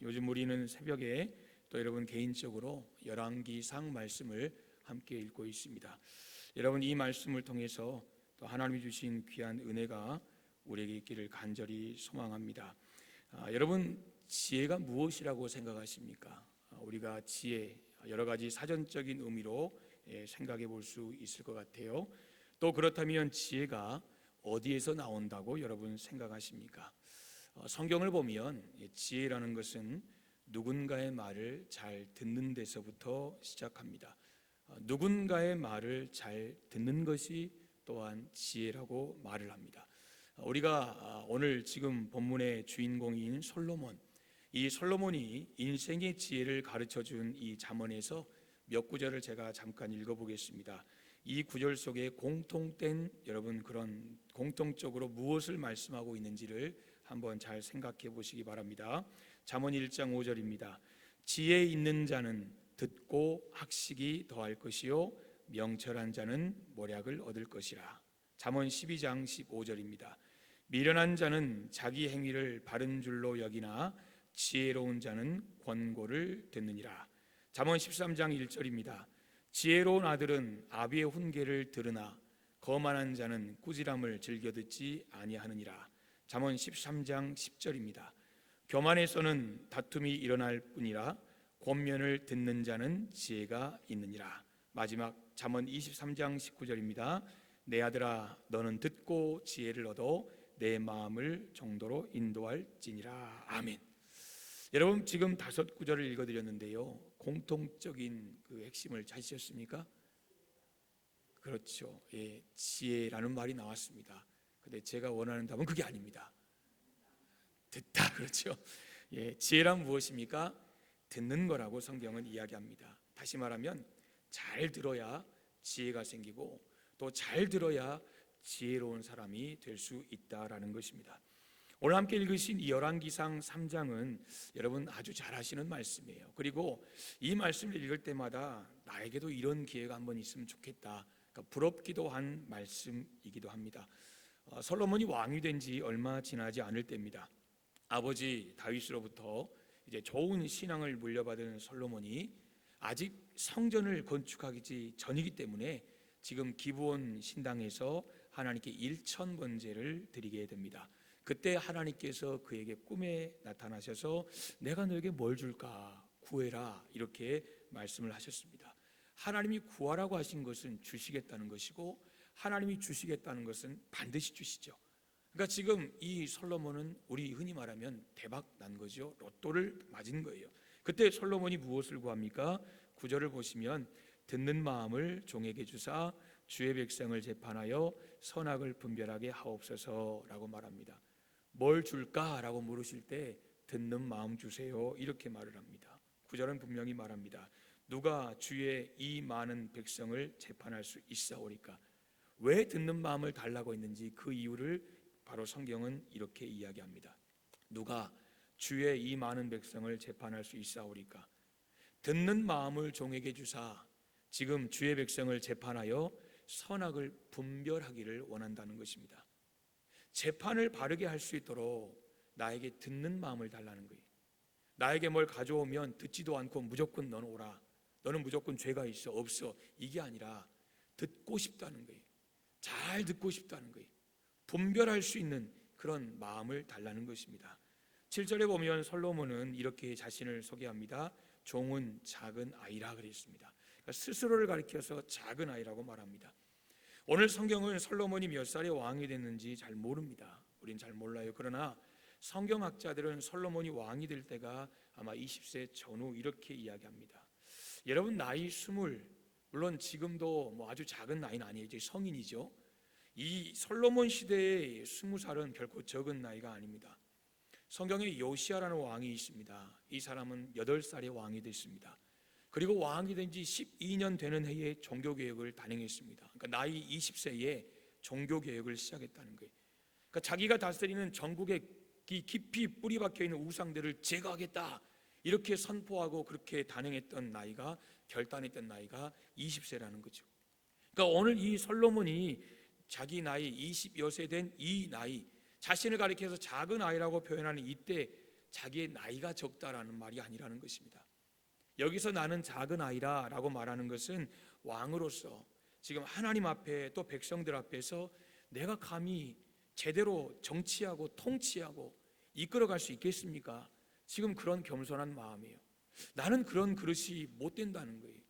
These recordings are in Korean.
요즘 우리는 새벽에 또 여러분 개인적으로 열왕기상 말씀을 함께 읽고 있습니다. 여러분 이 말씀을 통해서 또 하나님이 주신 귀한 은혜가 우리에게 있기를 간절히 소망합니다. 여러분 지혜가 무엇이라고 생각하십니까? 우리가 지혜 여러 가지 사전적인 의미로 생각해 볼 수 있을 것 같아요. 또 그렇다면 지혜가 어디에서 나온다고 여러분 생각하십니까? 성경을 보면 지혜라는 것은 누군가의 말을 잘 듣는 데서부터 시작합니다. 누군가의 말을 잘 듣는 것이 또한 지혜라고 말을 합니다. 우리가 오늘 지금 본문의 주인공인 솔로몬, 이 솔로몬이 인생의 지혜를 가르쳐준 이 잠언에서 몇 구절을 제가 잠깐 읽어보겠습니다. 이 구절 속에 공통된 여러분 그런 공통적으로 무엇을 말씀하고 있는지를 한번 잘 생각해 보시기 바랍니다. 잠언 1장 5절입니다. 지혜 있는 자는 듣고 학식이 더할 것이요 명철한 자는 모략을 얻을 것이라. 잠언 12장 15절입니다. 미련한 자는 자기 행위를 바른 줄로 여기나 지혜로운 자는 권고를 듣느니라. 잠언 13장 1절입니다. 지혜로운 아들은 아비의 훈계를 들으나 거만한 자는 꾸지람을 즐겨 듣지 아니하느니라. 잠언 13장 10절입니다. 교만에서는 다툼이 일어날 뿐이라 권면을 듣는 자는 지혜가 있느니라. 마지막 잠언 23장 19절입니다. 내 아들아 너는 듣고 지혜를 얻어 내 마음을 정도로 인도할지니라. 아멘. 여러분 지금 5구절을 읽어드렸는데요, 공통적인 그 핵심을 찾으셨습니까? 그렇죠. 지혜라는 말이 나왔습니다. 근데 제가 원하는 답은 그게 아닙니다. 듣다. 그렇죠. 지혜란 무엇입니까? 듣는 거라고 성경은 이야기합니다. 다시 말하면 잘 들어야 지혜가 생기고 또 잘 들어야 지혜로운 사람이 될 수 있다라는 것입니다. 오늘 함께 읽으신 이 열왕기상 3장은 여러분 아주 잘 아시는 말씀이에요. 그리고 이 말씀을 읽을 때마다 나에게도 이런 기회가 한번 있으면 좋겠다, 그러니까 부럽기도 한 말씀이기도 합니다. 솔로몬이 왕이 된 지 얼마 지나지 않을 때입니다. 아버지 다윗으로부터 이제 좋은 신앙을 물려받은 솔로몬이 아직 성전을 건축하기 전이기 때문에 지금 기브온 신당에서 하나님께 일천번제를 드리게 됩니다. 그때 하나님께서 그에게 꿈에 나타나셔서 내가 너에게 뭘 줄까? 구해라, 이렇게 말씀을 하셨습니다. 하나님이 구하라고 하신 것은 주시겠다는 것이고 하나님이 주시겠다는 것은 반드시 주시죠. 그러니까 지금 이 솔로몬은 우리 흔히 말하면 대박 난 거죠. 로또를 맞은 거예요. 그때 솔로몬이 무엇을 구합니까? 9절을 보시면 듣는 마음을 종에게 주사 주의 백성을 재판하여 선악을 분별하게 하옵소서라고 말합니다. 뭘 줄까라고 물으실 때 듣는 마음 주세요, 이렇게 말을 합니다. 9절은 분명히 말합니다. 누가 주의 이 많은 백성을 재판할 수 있사오리까? 왜 듣는 마음을 달라고 했는지 그 이유를 바로 성경은 이렇게 이야기합니다. 누가 주의 이 많은 백성을 재판할 수 있사오리까? 듣는 마음을 종에게 주사 지금 주의 백성을 재판하여 선악을 분별하기를 원한다는 것입니다. 재판을 바르게 할 수 있도록 나에게 듣는 마음을 달라는 거예요. 나에게 뭘 가져오면 듣지도 않고 무조건 너는 오라, 너는 무조건 죄가 있어 없어, 이게 아니라 듣고 싶다는 거예요. 잘 듣고 싶다는 거예요. 분별할 수 있는 그런 마음을 달라는 것입니다. 7절에 보면 솔로몬은 이렇게 자신을 소개합니다. 종은 작은 아이라 그랬습니다. 그러니까 스스로를 가리켜서 작은 아이라고 말합니다. 오늘 성경은 솔로몬이 몇 살에 왕이 됐는지 잘 모릅니다. 우린 잘 몰라요. 그러나 성경학자들은 솔로몬이 왕이 될 때가 아마 20세 전후 이렇게 이야기합니다. 여러분 나이 20, 물론 지금도 뭐 아주 작은 나이는 아니에요. 이제 성인이죠. 이 솔로몬 시대의 20살은 결코 적은 나이가 아닙니다. 성경에 요시아라는 왕이 있습니다. 이 사람은 8살에 왕이 됐습니다. 그리고 왕이 된 지 12년 되는 해에 종교개혁을 단행했습니다. 그러니까 나이 20세에 종교개혁을 시작했다는 거예요. 그러니까 자기가 다스리는 전국에 깊이 뿌리 박혀 있는 우상들을 제거하겠다, 이렇게 선포하고 그렇게 단행했던 나이가, 결단했던 나이가 20세라는 거죠. 그러니까 오늘 이 솔로몬이 자기 나이 20여 세 된 이 나이, 자신을 가리켜서 작은 아이라고 표현하는 이때 자기의 나이가 적다라는 말이 아니라는 것입니다. 여기서 나는 작은 아이라 라고 말하는 것은 왕으로서 지금 하나님 앞에 또 백성들 앞에서 내가 감히 제대로 정치하고 통치하고 이끌어갈 수 있겠습니까? 지금 그런 겸손한 마음이에요. 나는 그런 그릇이 못 된다는 거예요.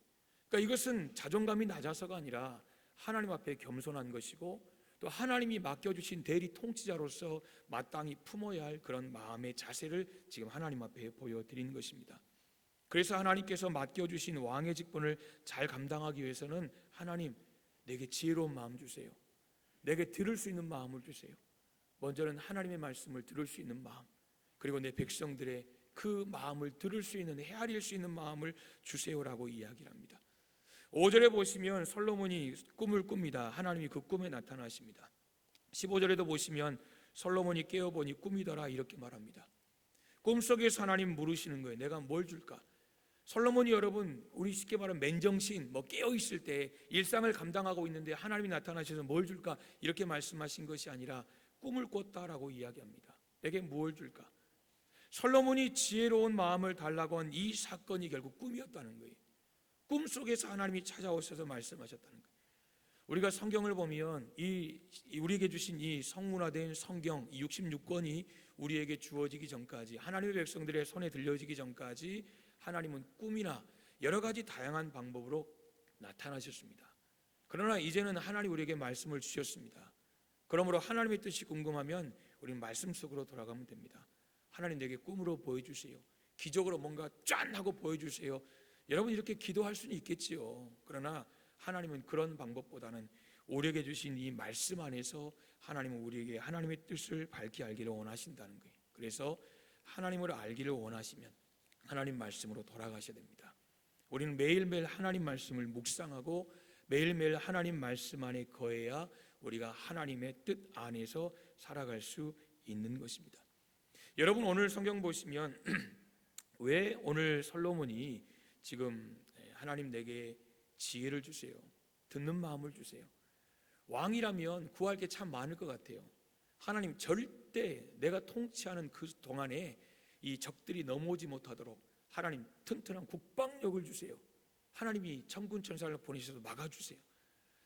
그러니까 이것은 자존감이 낮아서가 아니라 하나님 앞에 겸손한 것이고, 또 하나님이 맡겨주신 대리 통치자로서 마땅히 품어야 할 그런 마음의 자세를 지금 하나님 앞에 보여드리는 것입니다. 그래서 하나님께서 맡겨주신 왕의 직분을 잘 감당하기 위해서는 하나님, 내게 지혜로운 마음 주세요. 내게 들을 수 있는 마음을 주세요. 먼저는 하나님의 말씀을 들을 수 있는 마음, 그리고 내 백성들의 그 마음을 들을 수 있는, 헤아릴 수 있는 마음을 주세요라고 이야기를 합니다. 5절에 보시면 솔로몬이 꿈을 꿉니다. 하나님이 그 꿈에 나타나십니다. 15절에도 보시면 솔로몬이 깨어보니 꿈이더라 이렇게 말합니다. 꿈속에서 하나님 물으시는 거예요. 내가 뭘 줄까? 솔로몬이, 여러분, 우리 쉽게 말하면 맨정신, 깨어있을 때 일상을 감당하고 있는데 하나님이 나타나셔서 뭘 줄까? 이렇게 말씀하신 것이 아니라 꿈을 꿨다라고 이야기합니다. 내게 무엇을 줄까? 솔로몬이 지혜로운 마음을 달라고 한 이 사건이 결국 꿈이었다는 거예요. 꿈속에서 하나님이 찾아오셔서 말씀하셨다는 거예요. 우리가 성경을 보면 우리에게 주신 이 성문화된 성경 66권이 우리에게 주어지기 전까지, 하나님의 백성들의 손에 들려지기 전까지 하나님은 꿈이나 여러 가지 다양한 방법으로 나타나셨습니다. 그러나 이제는 하나님 우리에게 말씀을 주셨습니다. 그러므로 하나님의 뜻이 궁금하면 우리는 말씀 속으로 돌아가면 됩니다. 하나님, 내게 꿈으로 보여주세요. 기적으로 뭔가 짠 하고 보여주세요. 여러분, 이렇게 기도할 수는 있겠지요. 그러나 하나님은 그런 방법보다는 우리에게 주신 이 말씀 안에서 하나님은 우리에게 하나님의 뜻을 밝히 알기를 원하신다는 거예요. 그래서 하나님을 알기를 원하시면 하나님 말씀으로 돌아가셔야 됩니다. 우리는 매일매일 하나님 말씀을 묵상하고 매일매일 하나님 말씀 안에 거해야 우리가 하나님의 뜻 안에서 살아갈 수 있는 것입니다. 여러분, 오늘 성경 보시면 왜 오늘 솔로몬이 지금 하나님 내게 지혜를 주세요, 듣는 마음을 주세요, 왕이라면 구할 게 참 많을 것 같아요. 하나님, 절대 내가 통치하는 그 동안에 이 적들이 넘어오지 못하도록 하나님 튼튼한 국방력을 주세요. 하나님이 천군 천사를 보내셔서 막아주세요.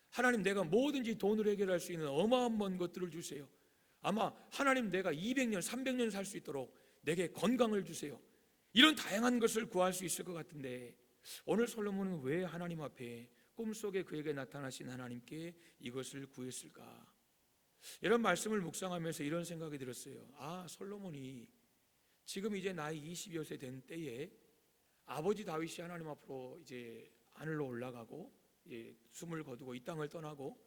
하나님, 내가 뭐든지 돈으로 해결할 수 있는 어마어마한 것들을 주세요. 아마 하나님, 내가 200년 300년 살 수 있도록 내게 건강을 주세요. 이런 다양한 것을 구할 수 있을 것 같은데 오늘 솔로몬은 왜 하나님 앞에 꿈속에 그에게 나타나신 하나님께 이것을 구했을까? 이런 말씀을 묵상하면서 이런 생각이 들었어요. 솔로몬이 지금 이제 나이 20여 세 된 때에 아버지 다윗이 하나님 앞으로 이제 하늘로 올라가고 숨을 거두고 이 땅을 떠나고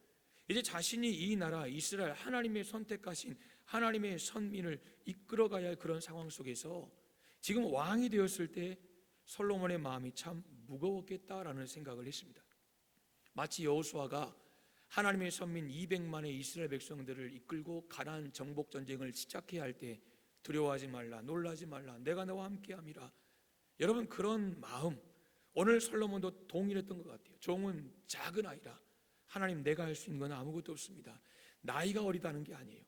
이제 자신이 이 나라 이스라엘 하나님의 선택하신 하나님의 선민을 이끌어가야 할 그런 상황 속에서 지금 왕이 되었을 때 솔로몬의 마음이 참 무거웠겠다라는 생각을 했습니다. 마치 여호수아가 하나님의 선민 200만의 이스라엘 백성들을 이끌고 가나안 정복 전쟁을 시작해야 할 때 두려워하지 말라, 놀라지 말라, 내가 너와 함께함이라. 여러분, 그런 마음 오늘 솔로몬도 동일했던 것 같아요. 종은 작은 아이라, 하나님, 내가 할 수 있는 건 아무것도 없습니다. 나이가 어리다는 게 아니에요.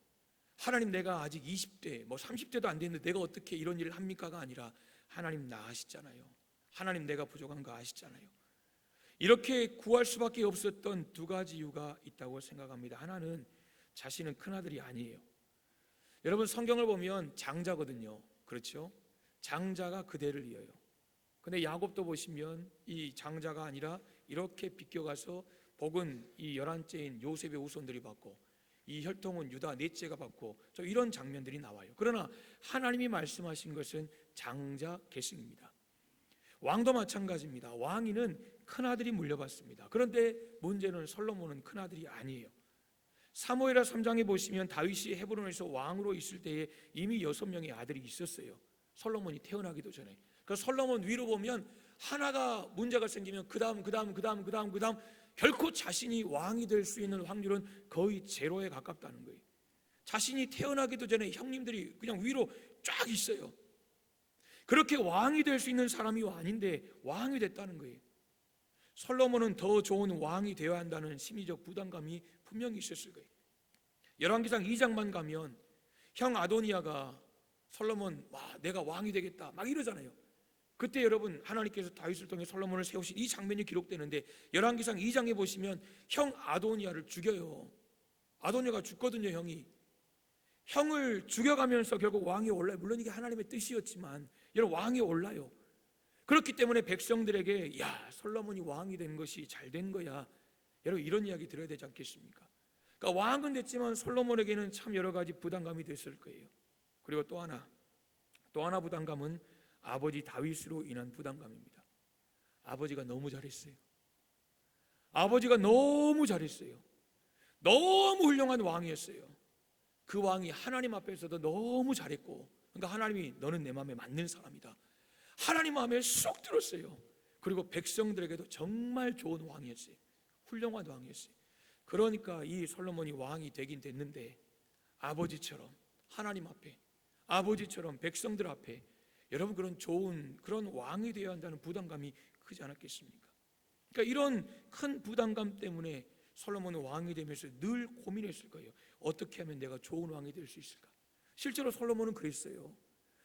하나님, 내가 아직 20대 30대도 안 됐는데 내가 어떻게 이런 일을 합니까가 아니라 하나님, 나 아시잖아요. 하나님, 내가 부족한 거 아시잖아요. 이렇게 구할 수밖에 없었던 두 가지 이유가 있다고 생각합니다. 하나는 자신은 큰아들이 아니에요. 여러분, 성경을 보면 장자거든요. 그렇죠? 장자가 그대를 이어요. 근데 야곱도 보시면 이 장자가 아니라 이렇게 비껴가서 복은 이 11째인 요셉의 후손들이 받고 이 혈통은 유다 넷째가 받고 이런 장면들이 나와요. 그러나 하나님이 말씀하신 것은 장자 계승입니다. 왕도 마찬가지입니다. 왕위는 큰아들이 물려받습니다. 그런데 문제는 솔로몬은 큰아들이 아니에요. 사무엘하 3장에 보시면 다윗이 헤브론에서 왕으로 있을 때에 이미 6명의 아들이 있었어요. 솔로몬이 태어나기도 전에. 그 솔로몬 위로 보면 하나가 문제가 생기면 그 다음 결코 자신이 왕이 될 수 있는 확률은 거의 제로에 가깝다는 거예요. 자신이 태어나기도 전에 형님들이 그냥 위로 쫙 있어요. 그렇게 왕이 될 수 있는 사람이 아닌데 왕이 됐다는 거예요. 솔로몬은 더 좋은 왕이 되어야 한다는 심리적 부담감이 분명히 있었을 거예요. 열왕기상 2장만 가면 형 아도니아가 솔로몬 내가 왕이 되겠다 막 이러잖아요. 그때 여러분 하나님께서 다윗을 통해 솔로몬을 세우신 이 장면이 기록되는데 열왕기상 2장에 보시면 형 아도니아를 죽여요. 아도니아가 죽거든요. 형을 죽여가면서 결국 왕이 올라요. 물론 이게 하나님의 뜻이었지만 여러분 왕이 올라요. 그렇기 때문에 백성들에게 야 솔로몬이 왕이 된 것이 잘 된 거야. 여러분 이런 이야기 들어야 되지 않겠습니까? 그러니까 왕은 됐지만 솔로몬에게는 참 여러 가지 부담감이 됐을 거예요. 그리고 또 하나 부담감은 아버지 다윗으로 인한 부담감입니다. 아버지가 너무 잘했어요. 아버지가 너무 잘했어요. 너무 훌륭한 왕이었어요. 그 왕이 하나님 앞에서도 너무 잘했고, 그러니까 하나님이 너는 내 마음에 맞는 사람이다. 하나님 마음에 쏙 들었어요. 그리고 백성들에게도 정말 좋은 왕이었어요. 훌륭한 왕이었어요. 그러니까 이 솔로몬이 왕이 되긴 됐는데 아버지처럼 하나님 앞에, 아버지처럼 백성들 앞에 여러분 그런 좋은 그런 왕이 되어야 한다는 부담감이 크지 않았겠습니까? 그러니까 이런 큰 부담감 때문에 솔로몬은 왕이 되면서 늘 고민했을 거예요. 어떻게 하면 내가 좋은 왕이 될 수 있을까? 실제로 솔로몬은 그랬어요.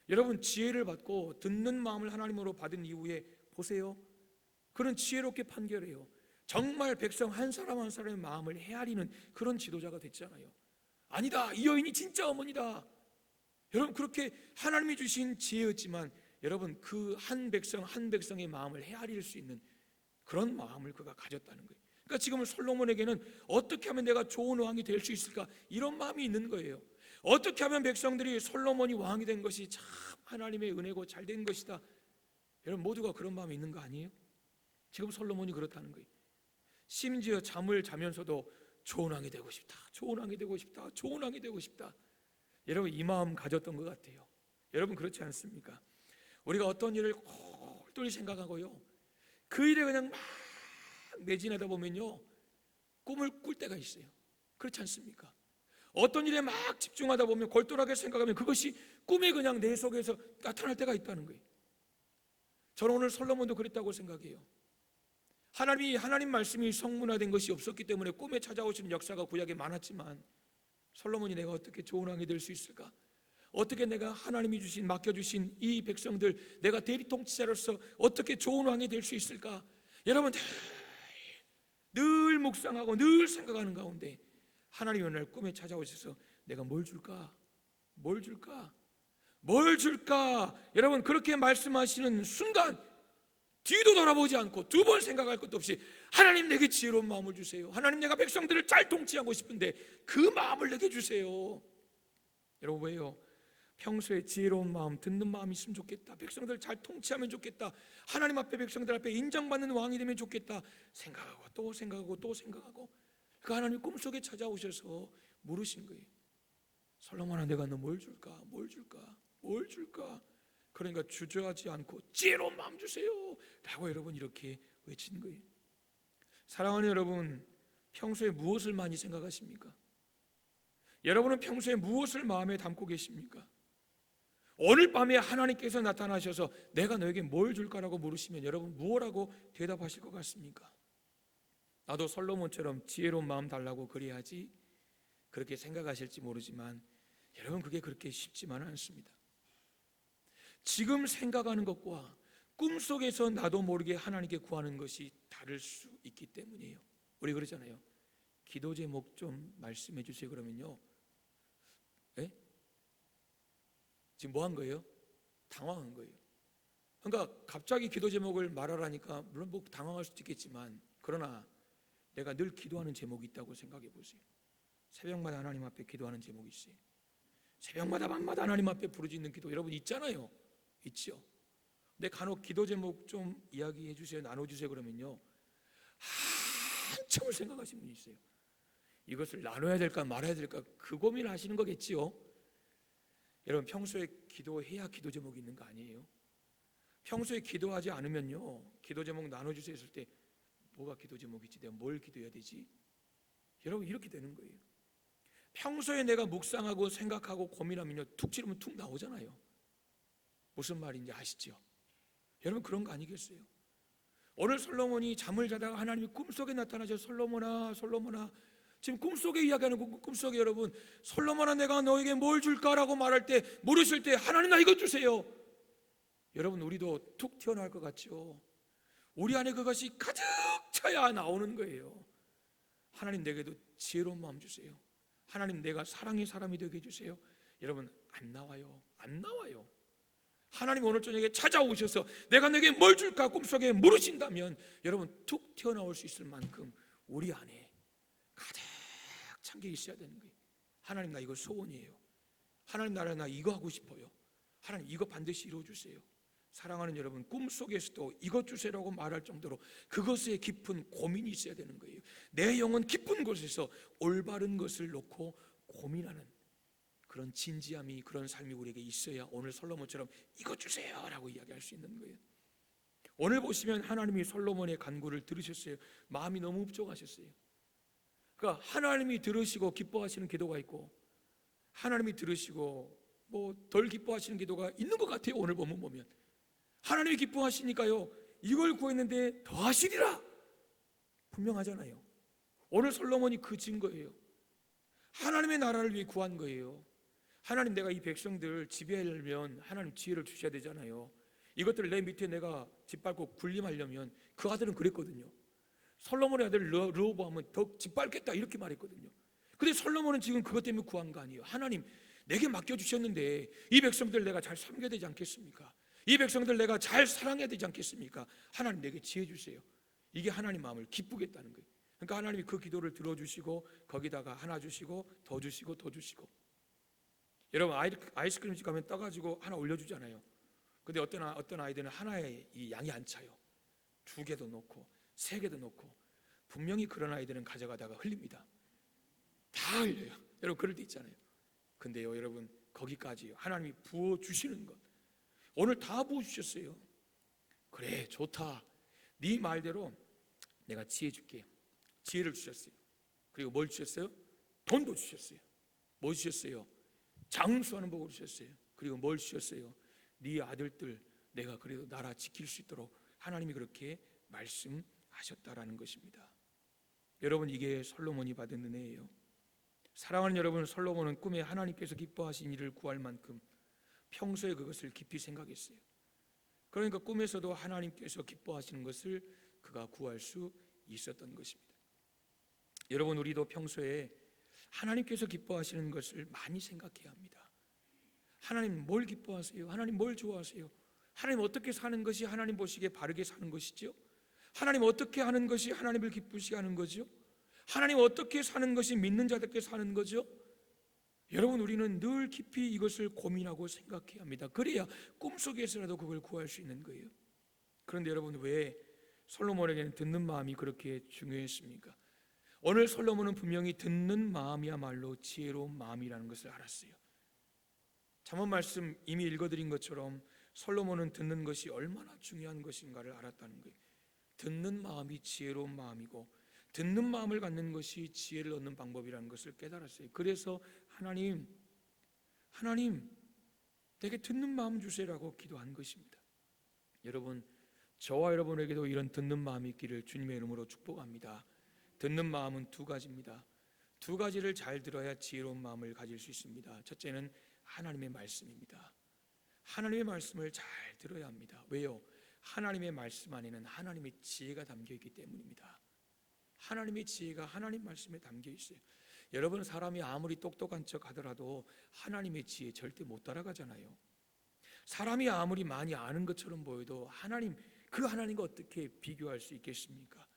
여러분 지혜를 받고 듣는 마음을 하나님으로 받은 이후에 보세요. 그런 지혜롭게 판결해요. 정말 백성 한 사람 한 사람의 마음을 헤아리는 그런 지도자가 됐잖아요. 아니다, 이 여인이 진짜 어머니다. 여러분 그렇게 하나님이 주신 지혜였지만 여러분 그 한 백성 한 백성의 마음을 헤아릴 수 있는 그런 마음을 그가 가졌다는 거예요. 그러니까 지금 솔로몬에게는 어떻게 하면 내가 좋은 왕이 될 수 있을까 이런 마음이 있는 거예요. 어떻게 하면 백성들이 솔로몬이 왕이 된 것이 참 하나님의 은혜고 잘 된 것이다. 여러분 모두가 그런 마음이 있는 거 아니에요? 지금 솔로몬이 그렇다는 거예요. 심지어 잠을 자면서도 좋은 왕이 되고 싶다, 좋은 왕이 되고 싶다, 좋은 왕이 되고 싶다. 여러분 이 마음 가졌던 것 같아요. 여러분 그렇지 않습니까? 우리가 어떤 일을 똘똘히 생각하고요, 그 일에 그냥 막 매진하다 보면요 꿈을 꿀 때가 있어요. 그렇지 않습니까? 어떤 일에 막 집중하다 보면 골똘하게 생각하면 그것이 꿈에 그냥 내 속에서 나타날 때가 있다는 거예요. 저는 오늘 솔로몬도 그랬다고 생각해요. 하나님 말씀이 성문화된 것이 없었기 때문에 꿈에 찾아오시는 역사가 구약에 많았지만 솔로몬이 내가 어떻게 좋은 왕이 될 수 있을까? 어떻게 내가 하나님이 맡겨주신 이 백성들 내가 대리 통치자로서 어떻게 좋은 왕이 될 수 있을까? 여러분 늘 묵상하고 늘 생각하는 가운데 하나님이 어느 날 꿈에 찾아오셔서 내가 뭘 줄까? 뭘 줄까? 뭘 줄까? 여러분 그렇게 말씀하시는 순간 뒤도 돌아보지 않고 두 번 생각할 것도 없이 하나님 내게 지혜로운 마음을 주세요. 하나님 내가 백성들을 잘 통치하고 싶은데 그 마음을 내게 주세요. 여러분 왜요? 평소에 지혜로운 마음, 듣는 마음이 있으면 좋겠다. 백성들을 잘 통치하면 좋겠다. 하나님 앞에 백성들 앞에 인정받는 왕이 되면 좋겠다. 생각하고 또 생각하고 또 생각하고 그 하나님 꿈속에 찾아오셔서 물으신 거예요. 솔로몬아 내가 너 뭘 줄까? 뭘 줄까? 뭘 줄까? 그러니까 주저하지 않고 지혜로운 마음 주세요 라고 여러분 이렇게 외친 거예요. 사랑하는 여러분, 평소에 무엇을 많이 생각하십니까? 여러분은 평소에 무엇을 마음에 담고 계십니까? 오늘 밤에 하나님께서 나타나셔서 내가 너에게 뭘 줄까라고 물으시면 여러분 무엇라고 대답하실 것 같습니까? 나도 솔로몬처럼 지혜로운 마음 달라고 그래야지 그렇게 생각하실지 모르지만 여러분 그게 그렇게 쉽지만은 않습니다. 지금 생각하는 것과 꿈속에서 나도 모르게 하나님께 구하는 것이 다를 수 있기 때문이에요. 우리 그러잖아요. 기도 제목 좀 말씀해 주세요. 그러면요 네? 지금 뭐 한 거예요? 당황한 거예요. 그러니까 갑자기 기도 제목을 말하라니까 물론 뭐 당황할 수도 있겠지만 그러나 내가 늘 기도하는 제목이 있다고 생각해 보세요. 새벽마다 하나님 앞에 기도하는 제목이 있어요. 새벽마다 밤마다 하나님 앞에 부르짖는 기도 여러분 있잖아요. 있죠. 근데 간혹 기도 제목 좀 이야기해 주세요, 나눠주세요 그러면요 한참을 생각하시는 분이 있어요. 이것을 나눠야 될까 말아야 될까 그 고민을 하시는 거겠지요. 여러분 평소에 기도해야 기도 제목이 있는 거 아니에요? 평소에 기도하지 않으면요 기도 제목 나눠주세요 했을 때 뭐가 기도 제목이지? 내가 뭘 기도해야 되지? 여러분 이렇게 되는 거예요. 평소에 내가 묵상하고 생각하고 고민하면요 툭 치르면 툭 나오잖아요. 무슨 말인지 아시죠? 여러분 그런 거 아니겠어요? 오늘 솔로몬이 잠을 자다가 하나님이 꿈속에 나타나셔서 솔로몬아 지금 꿈속에 이야기하는 꿈속에 여러분, 솔로몬아 내가 너에게 뭘 줄까라고 말할 때, 물으실 때 하나님 나 이것 주세요. 여러분 우리도 툭 튀어나올 것 같죠? 우리 안에 그것이 가득 차야 나오는 거예요. 하나님 내게도 지혜로운 마음 주세요. 하나님 내가 사랑의 사람이 되게 해주세요. 여러분 안 나와요. 안 나와요. 하나님 오늘 저녁에 찾아오셔서 내가 내게 뭘 줄까 꿈속에 물으신다면 여러분 툭 튀어나올 수 있을 만큼 우리 안에 가득 찬 게 있어야 되는 거예요. 하나님 나 이거 소원이에요. 하나님 나라 나 이거 하고 싶어요. 하나님 이거 반드시 이루어주세요. 사랑하는 여러분, 꿈속에서도 이것 주세요라고 말할 정도로 그것에 깊은 고민이 있어야 되는 거예요. 내 영혼 깊은 곳에서 올바른 것을 놓고 고민하는 그런 진지함이, 그런 삶이 우리에게 있어야 오늘 솔로몬처럼 이것 주세요라고 이야기할 수 있는 거예요. 오늘 보시면 하나님이 솔로몬의 간구를 들으셨어요. 마음이 너무 흡족하셨어요. 그러니까 하나님이 들으시고 기뻐하시는 기도가 있고 하나님이 들으시고 뭐 덜 기뻐하시는 기도가 있는 것 같아요. 오늘 보면 하나님이 기뻐하시니까요 이걸 구했는데 더 하시리라 분명하잖아요. 오늘 솔로몬이 그 증거예요. 하나님의 나라를 위해 구한 거예요. 하나님 내가 이 백성들 지배하려면 하나님 지혜를 주셔야 되잖아요. 이것들을 내 밑에 내가 짓밟고 군림하려면 그 아들은 그랬거든요. 솔로몬의 아들 르호보암은 더 짓밟겠다 이렇게 말했거든요. 근데 솔로몬은 지금 그것 때문에 구한 거 아니에요. 하나님 내게 맡겨주셨는데 이 백성들 내가 잘 섬겨야 되지 않겠습니까? 이 백성들 내가 잘 사랑해야 되지 않겠습니까? 하나님 내게 지혜 주세요. 이게 하나님 마음을 기쁘겠다는 거예요. 그러니까 하나님이 그 기도를 들어주시고 거기다가 하나 주시고 더 주시고 더 주시고. 여러분 아이스크림집 가면 떠가지고 하나 올려주잖아요. 근데 어떤 아이들은 하나에 이 양이 안 차요. 2개도 놓고 3개도 놓고. 분명히 그런 아이들은 가져가다가 흘립니다. 다 흘려요. 여러분 그럴 때 있잖아요. 근데요 여러분 거기까지요 하나님이 부어주시는 것 오늘 다 부어주셨어요. 그래 좋다. 네 말대로 내가 지혜 줄게. 지혜를 주셨어요. 그리고 뭘 주셨어요? 돈도 주셨어요. 뭐 주셨어요? 장수하는 복을 주셨어요. 그리고 뭘 주셨어요? 네 아들들 내가 그래도 나라 지킬 수 있도록 하나님이 그렇게 말씀하셨다라는 것입니다. 여러분 이게 솔로몬이 받은 은혜예요. 사랑하는 여러분, 솔로몬은 꿈에 하나님께서 기뻐하신 일을 구할 만큼 평소에 그것을 깊이 생각했어요. 그러니까 꿈에서도 하나님께서 기뻐하시는 것을 그가 구할 수 있었던 것입니다. 여러분 우리도 평소에 하나님께서 기뻐하시는 것을 많이 생각해야 합니다. 하나님 뭘 기뻐하세요? 하나님 뭘 좋아하세요? 하나님 어떻게 사는 것이 하나님 보시기에 바르게 사는 것이죠? 하나님 어떻게 하는 것이 하나님을 기쁘시게 하는 거죠? 하나님 어떻게 사는 것이 믿는 자들께 사는 거죠? 여러분 우리는 늘 깊이 이것을 고민하고 생각해야 합니다. 그래야 꿈속에서라도 그걸 구할 수 있는 거예요. 그런데 여러분 왜 솔로몬에게는 듣는 마음이 그렇게 중요했습니까? 오늘 솔로몬은 분명히 듣는 마음이야말로 지혜로운 마음이라는 것을 알았어요. 잠언 말씀 이미 읽어드린 것처럼 솔로몬은 듣는 것이 얼마나 중요한 것인가를 알았다는 거예요. 듣는 마음이 지혜로운 마음이고 듣는 마음을 갖는 것이 지혜를 얻는 방법이라는 것을 깨달았어요. 그래서 하나님 내게 듣는 마음 주세요라고 기도한 것입니다. 여러분 저와 여러분에게도 이런 듣는 마음이 있기를 주님의 이름으로 축복합니다. 듣는 마음은 2가지입니다. 2가지를 잘 들어야 지혜로운 마음을 가질 수 있습니다. 첫째는 하나님의 말씀입니다. 하나님의 말씀을 잘 들어야 합니다. 왜요? 하나님의 말씀 안에는 하나님의 지혜가 담겨 있기 때문입니다. 하나님의 지혜가 하나님 말씀에 담겨 있어요. 여러분 사람이 아무리 똑똑한 척 하더라도 하나님의 지혜 절대 못 따라가잖아요. 사람이 아무리 많이 아는 것처럼 보여도 그 하나님과 어떻게 비교할 수 있겠습니까?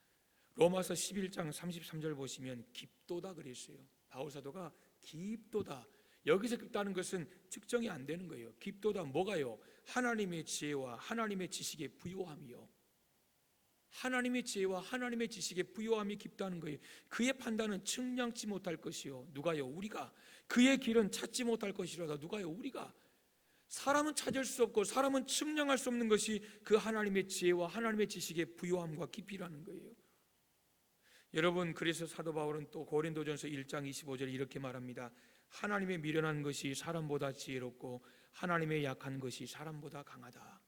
로마서 11장 33절 보시면 깊도다 그랬어요. 바울 사도가 깊도다. 여기서 깊다는 것은 측정이 안 되는 거예요. 깊도다 뭐가요? 하나님의 지혜와 하나님의 지식의 부요함이요. 하나님의 지혜와 하나님의 지식의 부요함이 깊다는 거예요. 그의 판단은 측량치 못할 것이요. 누가요? 우리가. 그의 길은 찾지 못할 것이라다. 누가요? 우리가. 사람은 찾을 수 없고 사람은 측량할 수 없는 것이 그 하나님의 지혜와 하나님의 지식의 부요함과 깊이라는 거예요. 여러분 그래서 사도 바울은 또 고린도전서 1장 25절에 이렇게 말합니다. 하나님의 미련한 것이 사람보다 지혜롭고 하나님의 약한 것이 사람보다 강하다.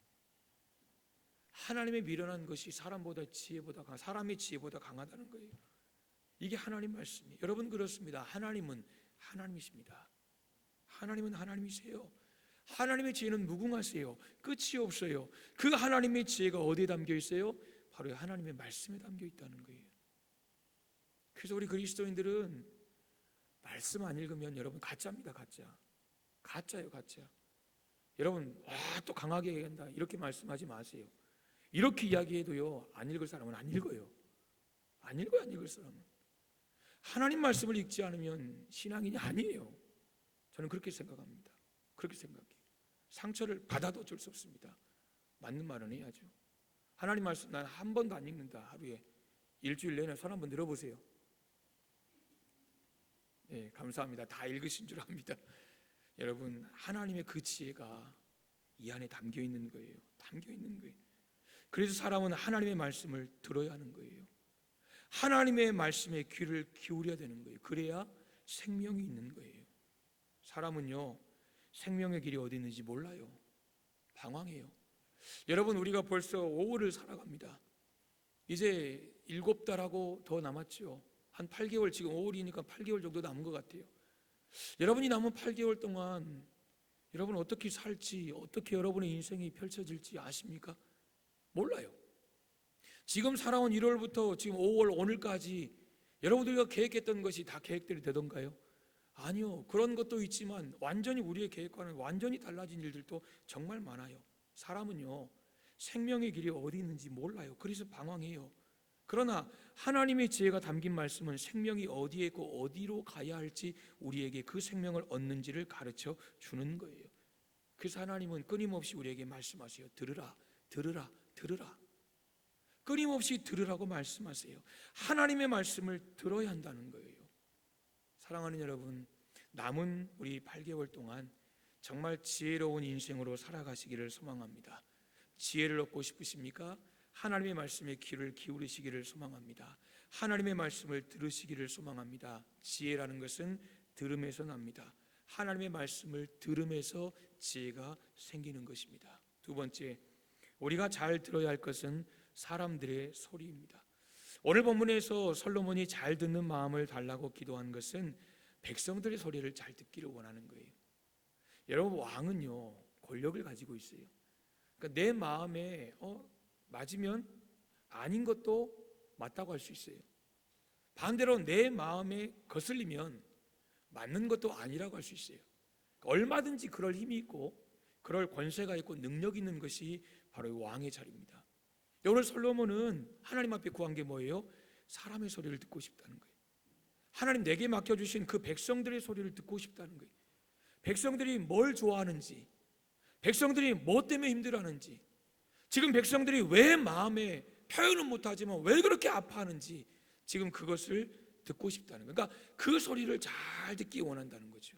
하나님의 미련한 것이 사람의 지혜보다 강하다는 거예요. 이게 하나님 말씀이에요. 여러분 그렇습니다. 하나님은 하나님이십니다. 하나님은 하나님이세요. 하나님의 지혜는 무궁하세요. 끝이 없어요. 그 하나님의 지혜가 어디에 담겨 있어요? 바로 하나님의 말씀에 담겨 있다는 거예요. 그래서 우리 그리스도인들은 말씀 안 읽으면 여러분 가짜입니다. 가짜예요. 가짜. 여러분 또 강하게 얘기한다 이렇게 말씀하지 마세요. 이렇게 이야기해도요, 안 읽을 사람은 안 읽어요. 안 읽을 사람은. 하나님 말씀을 읽지 않으면 신앙인이 아니에요. 저는 그렇게 생각합니다. 그렇게 생각해요. 상처를 받아도 어쩔 수 없습니다. 맞는 말은 해야죠. 하나님 말씀 난 한 번도 안 읽는다. 하루에 일주일 내내 손 한번 들어보세요. 네, 감사합니다. 다 읽으신 줄 압니다. 여러분 하나님의 그 지혜가 이 안에 담겨 있는 거예요. 담겨 있는 거예요. 그래서 사람은 하나님의 말씀을 들어야 하는 거예요. 하나님의 말씀에 귀를 기울여야 되는 거예요. 그래야 생명이 있는 거예요. 사람은요, 생명의 길이 어디 있는지 몰라요. 방황해요. 여러분 우리가 벌써 5월을 살아갑니다. 이제 7달하고 더 남았죠. 한 8개월, 지금 5월이니까 8개월 정도 남은 것 같아요. 여러분이 남은 8개월 동안 여러분 어떻게 살지, 어떻게 여러분의 인생이 펼쳐질지 아십니까? 몰라요. 지금 살아온 1월부터 지금 5월 오늘까지 여러분들과 계획했던 것이 다 계획대로 되던가요? 아니요. 그런 것도 있지만 완전히 우리의 계획과는 완전히 달라진 일들도 정말 많아요. 사람은요, 생명의 길이 어디 있는지 몰라요. 그래서 방황해요. 그러나 하나님의 지혜가 담긴 말씀은 생명이 어디에 있고 어디로 가야 할지 우리에게 그 생명을 얻는지를 가르쳐 주는 거예요. 그래서 하나님은 끊임없이 우리에게 말씀하세요. 들으라, 들으라, 들으라. 끊임없이 들으라고 말씀하세요. 하나님의 말씀을 들어야 한다는 거예요. 사랑하는 여러분, 남은 우리 8개월 동안 정말 지혜로운 인생으로 살아가시기를 소망합니다. 지혜를 얻고 싶으십니까? 하나님의 말씀에 귀를 기울이시기를 소망합니다. 하나님의 말씀을 들으시기를 소망합니다. 지혜라는 것은 들음에서 납니다. 하나님의 말씀을 들음에서 지혜가 생기는 것입니다. 두 번째, 우리가 잘 들어야 할 것은 사람들의 소리입니다. 오늘 본문에서 솔로몬이 잘 듣는 마음을 달라고 기도한 것은 백성들의 소리를 잘 듣기를 원하는 거예요. 여러분 왕은요, 권력을 가지고 있어요. 그러니까 내 마음에 맞으면 아닌 것도 맞다고 할 수 있어요. 반대로 내 마음에 거슬리면 맞는 것도 아니라고 할 수 있어요. 얼마든지 그럴 힘이 있고 그럴 권세가 있고 능력이 있는 것이 바로 왕의 자리입니다. 오늘 솔로몬은 하나님 앞에 구한 게 뭐예요? 사람의 소리를 듣고 싶다는 거예요. 하나님 내게 맡겨주신 그 백성들의 소리를 듣고 싶다는 거예요. 백성들이 뭘 좋아하는지, 백성들이 뭐 때문에 힘들어하는지, 지금 백성들이 왜 마음에 표현은 못하지만 왜 그렇게 아파하는지 지금 그것을 듣고 싶다는 거예요. 그러니까 그 소리를 잘 듣기 원한다는 거죠.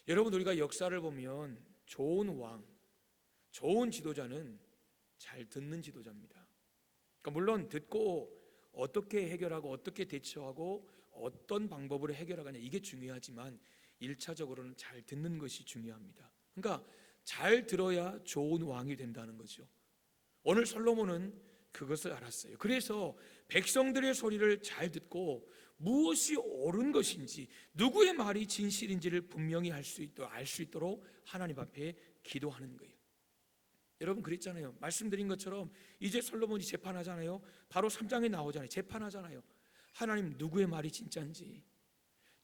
여러분 우리가 역사를 보면 좋은 왕, 좋은 지도자는 잘 듣는 지도자입니다. 그러니까 물론 듣고 어떻게 해결하고 어떻게 대처하고 어떤 방법으로 해결하느냐 이게 중요하지만 1차적으로는 잘 듣는 것이 중요합니다. 그러니까 잘 들어야 좋은 왕이 된다는 거죠. 오늘 솔로몬은 그것을 알았어요. 그래서 백성들의 소리를 잘 듣고 무엇이 옳은 것인지 누구의 말이 진실인지를 분명히 알 수 있도록 하나님 앞에 기도하는 거예요. 여러분 그랬잖아요. 말씀드린 것처럼 이제 솔로몬이 재판하잖아요. 바로 3장에 나오잖아요. 재판하잖아요. 하나님 누구의 말이 진짜인지,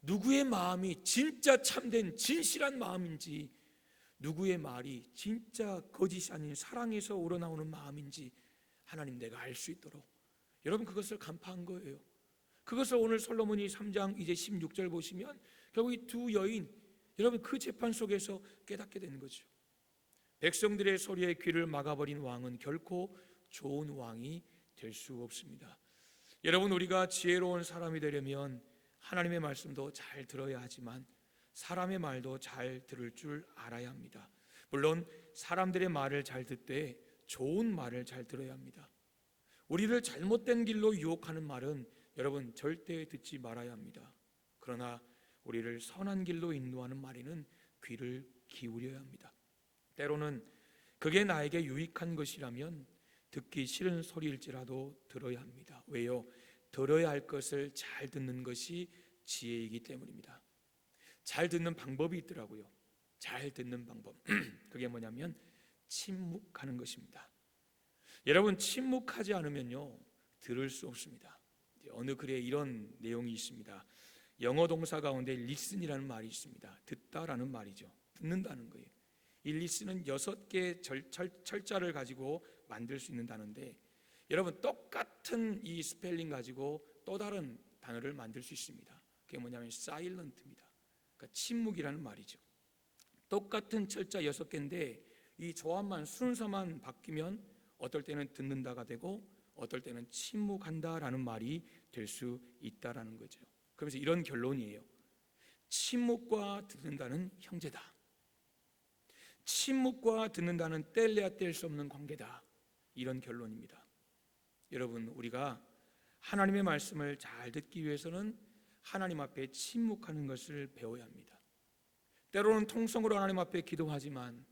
누구의 마음이 진짜 참된 진실한 마음인지, 누구의 말이 진짜 거짓이 아닌 사랑에서 우러나오는 마음인지 하나님 내가 알 수 있도록 여러분 그것을 간파한 거예요. 그것을 오늘 솔로몬이 3장 이제 16절 보시면 결국 이 두 여인 여러분 그 재판 속에서 깨닫게 되는 거죠. 백성들의 소리에 귀를 막아버린 왕은 결코 좋은 왕이 될 수 없습니다. 여러분 우리가 지혜로운 사람이 되려면 하나님의 말씀도 잘 들어야 하지만 사람의 말도 잘 들을 줄 알아야 합니다. 물론 사람들의 말을 잘 듣되 좋은 말을 잘 들어야 합니다. 우리를 잘못된 길로 유혹하는 말은 여러분 절대 듣지 말아야 합니다. 그러나 우리를 선한 길로 인도하는 말에는 귀를 기울여야 합니다. 때로는 그게 나에게 유익한 것이라면 듣기 싫은 소리일지라도 들어야 합니다. 왜요? 들어야 할 것을 잘 듣는 것이 지혜이기 때문입니다. 잘 듣는 방법이 있더라고요. 잘 듣는 방법. 그게 뭐냐면 침묵하는 것입니다. 여러분, 침묵하지 않으면요 들을 수 없습니다. 어느 글에 이런 내용이 있습니다. 영어 동사 가운데 listen이라는 말이 있습니다. 듣다라는 말이죠. 듣는다는 거예요. 이 listen은 6개 철자를 가지고 만들 수 있는 단어인데, 여러분 똑같은 이 스펠링 가지고 또 다른 단어를 만들 수 있습니다. 그게 뭐냐면 silent입니다. 그러니까 침묵이라는 말이죠. 똑같은 철자 6개인데 이 조합만, 순서만 바뀌면 어떨 때는 듣는다가 되고 어떨 때는 침묵한다라는 말이 될 수 있다라는 거죠. 그래서 이런 결론이에요. 침묵과 듣는다는 형제다. 침묵과 듣는다는 뗄래야 뗄 수 없는 관계다. 이런 결론입니다. 여러분, 우리가 하나님의 말씀을 잘 듣기 위해서는 하나님 앞에 침묵하는 것을 배워야 합니다. 때로는 통성으로 하나님 앞에 기도하지만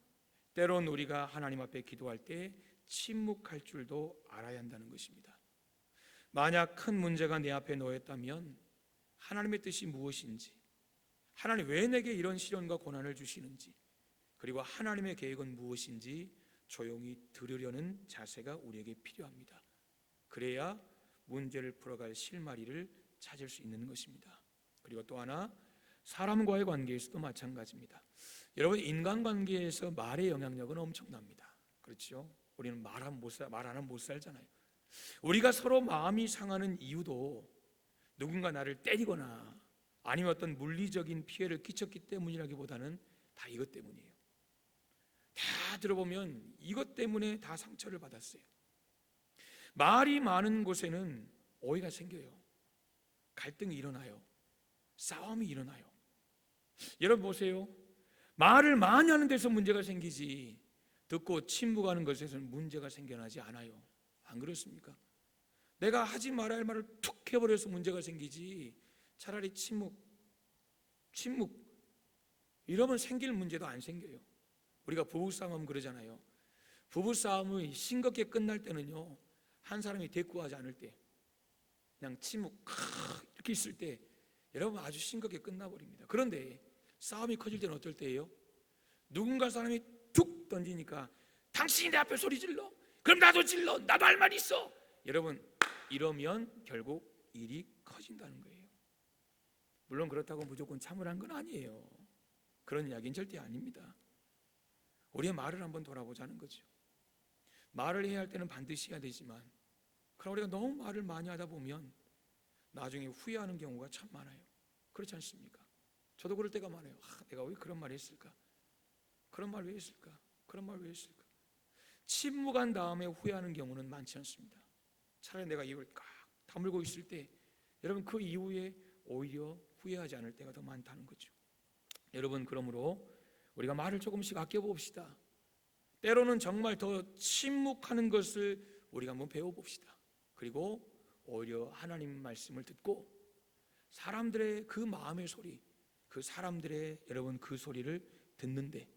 때로는 우리가 하나님 앞에 기도할 때 침묵할 줄도 알아야 한다는 것입니다. 만약 큰 문제가 내 앞에 놓였다면 하나님의 뜻이 무엇인지, 하나님 왜 내게 이런 시련과 고난을 주시는지, 그리고 하나님의 계획은 무엇인지 조용히 들으려는 자세가 우리에게 필요합니다. 그래야 문제를 풀어갈 실마리를 찾을 수 있는 것입니다. 그리고 또 하나, 사람과의 관계에서도 마찬가지입니다. 여러분, 인간관계에서 말의 영향력은 엄청납니다. 그렇죠? 우리는 말 안 하면 못 살잖아요. 우리가 서로 마음이 상하는 이유도 누군가 나를 때리거나 아니면 어떤 물리적인 피해를 끼쳤기 때문이라기보다는 다 이것 때문이에요. 다 들어보면 이것 때문에 다 상처를 받았어요. 말이 많은 곳에는 오해가 생겨요. 갈등이 일어나요. 싸움이 일어나요. 여러분 보세요. 말을 많이 하는 데서 문제가 생기지 듣고 침묵하는 것에서는 문제가 생겨나지 않아요. 안 그렇습니까? 내가 하지 말아야 할 말을 툭 해버려서 문제가 생기지 차라리 침묵 이러면 생길 문제도 안 생겨요. 우리가 부부싸움하면 그러잖아요. 부부싸움이 싱겁게 끝날 때는요, 한 사람이 대꾸하지 않을 때, 그냥 침묵 이렇게 있을 때 여러분 아주 싱겁게 끝나버립니다. 그런데 싸움이 커질 때는 어떨 때예요? 누군가 사람이 툭 던지니까 당신이 내 앞에 소리 질러? 그럼 나도 질러. 나도 할 말 있어. 여러분, 이러면 결국 일이 커진다는 거예요. 물론 그렇다고 무조건 참으라는 건 아니에요. 그런 이야기는 절대 아닙니다. 우리의 말을 한번 돌아보자는 거죠. 말을 해야 할 때는 반드시 해야 되지만, 그러나 우리가 너무 말을 많이 하다 보면 나중에 후회하는 경우가 참 많아요. 그렇지 않습니까? 저도 그럴 때가 많아요. 내가 왜 그런 말을 했을까? 그런 말 왜 했을까? 그런 말 왜 했을까? 침묵한 다음에 후회하는 경우는 많지 않습니다. 차라리 내가 입을 꽉 다물고 있을 때 여러분 그 이후에 오히려 후회하지 않을 때가 더 많다는 거죠. 여러분, 그러므로 우리가 말을 조금씩 아껴봅시다. 때로는 정말 더 침묵하는 것을 우리가 한번 배워봅시다. 그리고 오히려 하나님 말씀을 듣고 사람들의 그 마음의 소리, 그 사람들의 여러분 그 소리를 듣는데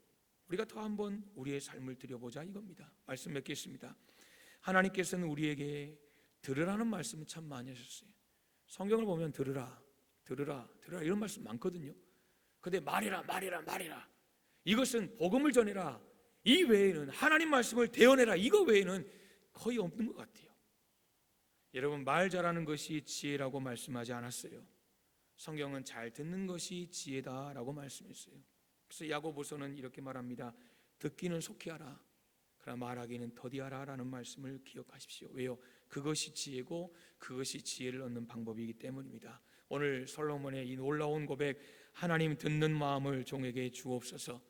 우리가 더 한번 우리의 삶을 들여보자 이겁니다. 말씀 맺겠습니다. 하나님께서는 우리에게 들으라는 말씀을 참 많이 하셨어요. 성경을 보면 들으라 이런 말씀 많거든요. 근데 말해라 이것은 복음을 전해라, 이 외에는 하나님 말씀을 대언해라, 이거 외에는 거의 없는 것 같아요. 여러분, 말 잘하는 것이 지혜라고 말씀하지 않았어요. 성경은 잘 듣는 것이 지혜다라고 말씀했어요. 그래서 야고보서는 이렇게 말합니다. 듣기는 속히 하라, 그러나 말하기는 더디하라 라는 말씀을 기억하십시오. 왜요? 그것이 지혜고 그것이 지혜를 얻는 방법이기 때문입니다. 오늘 솔로몬의 이 놀라운 고백, 하나님 듣는 마음을 종에게 주옵소서.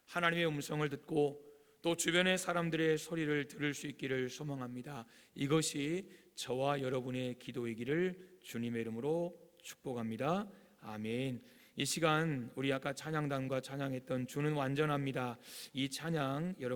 하나님의 음성을 듣고 또 주변의 사람들의 소리를 들을 수 있기를 소망합니다. 이것이 저와 여러분의 기도이기를 주님의 이름으로 축복합니다. 아멘. 이 시간 우리 아까 찬양단과 찬양했던 주는 완전합니다. 이 찬양 여러분